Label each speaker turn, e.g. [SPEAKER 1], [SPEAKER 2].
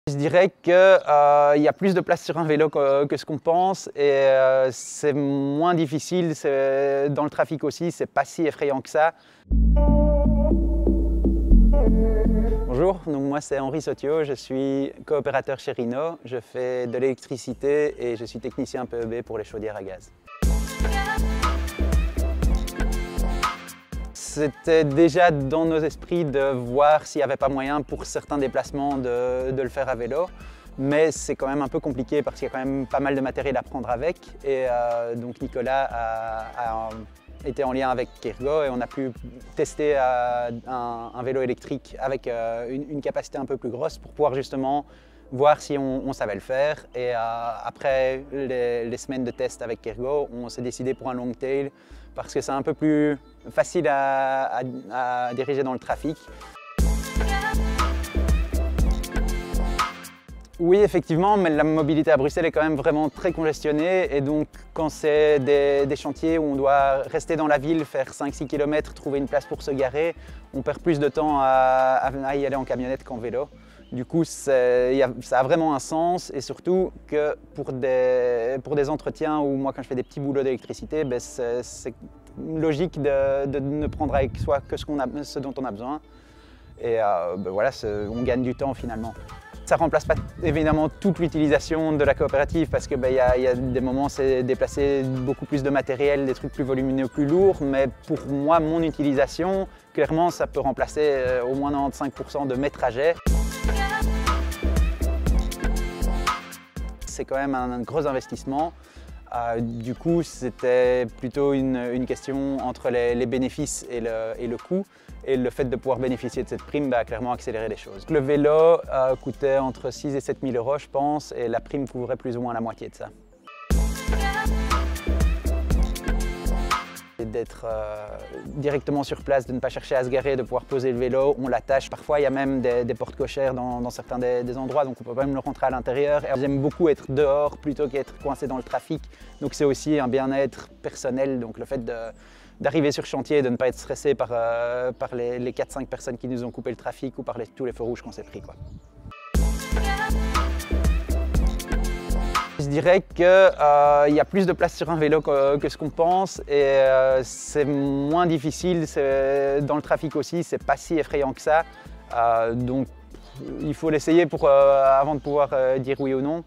[SPEAKER 1] Je dirais qu'il y a plus de place sur un vélo que ce qu'on pense et c'est moins difficile. Dans le trafic aussi, c'est pas si effrayant que ça. Bonjour, donc moi c'est Henri Sautiot, je suis coopérateur chez Renault. Je fais de l'électricité et je suis technicien PEB pour les chaudières à gaz. C'était déjà dans nos esprits de voir s'il n'y avait pas moyen pour certains déplacements de le faire à vélo. Mais c'est quand même un peu compliqué parce qu'il y a quand même pas mal de matériel à prendre avec. Et donc Nicolas a été en lien avec Kergo et on a pu tester un vélo électrique avec une capacité un peu plus grosse pour pouvoir justement voir si on savait le faire. Et après les semaines de test avec Kergo, on s'est décidé pour un long tail parce que c'est un peu plus facile à diriger dans le trafic. Oui, effectivement, mais la mobilité à Bruxelles est quand même vraiment très congestionnée et donc quand c'est des chantiers où on doit rester dans la ville, faire 5-6 km, trouver une place pour se garer, on perd plus de temps à y aller en camionnette qu'en vélo. Du coup, ça a vraiment un sens et surtout que pour des entretiens ou moi quand je fais des petits boulots d'électricité, ben c'est logique de ne prendre avec soi que ce dont on a besoin et ben voilà, on gagne du temps finalement. Ça ne remplace pas évidemment toute l'utilisation de la coopérative parce qu'il y a des moments c'est déplacer beaucoup plus de matériel, des trucs plus volumineux, plus lourds, mais pour moi, mon utilisation, clairement, ça peut remplacer au moins 95% de mes trajets. C'est quand même un gros investissement. Du coup, c'était plutôt une question entre les bénéfices et le coût. Et le fait de pouvoir bénéficier de cette prime a clairement accéléré les choses. Le vélo coûtait entre 6 000 et 7 000 euros, je pense, et la prime couvrait plus ou moins la moitié de ça. D'être directement sur place, de ne pas chercher à se garer, de pouvoir poser le vélo, on l'attache. Parfois, il y a même des portes cochères dans certains des endroits, donc on peut même le rentrer à l'intérieur. J'aime beaucoup être dehors plutôt qu'être coincé dans le trafic, donc c'est aussi un bien-être personnel, donc le fait d'arriver sur chantier et de ne pas être stressé par les 4-5 personnes qui nous ont coupé le trafic ou par tous les feux rouges qu'on s'est pris, quoi. Je dirais qu'il y a plus de place sur un vélo que ce qu'on pense et c'est moins difficile. Dans le trafic aussi, c'est pas si effrayant que ça. Donc il faut l'essayer avant de pouvoir dire oui ou non.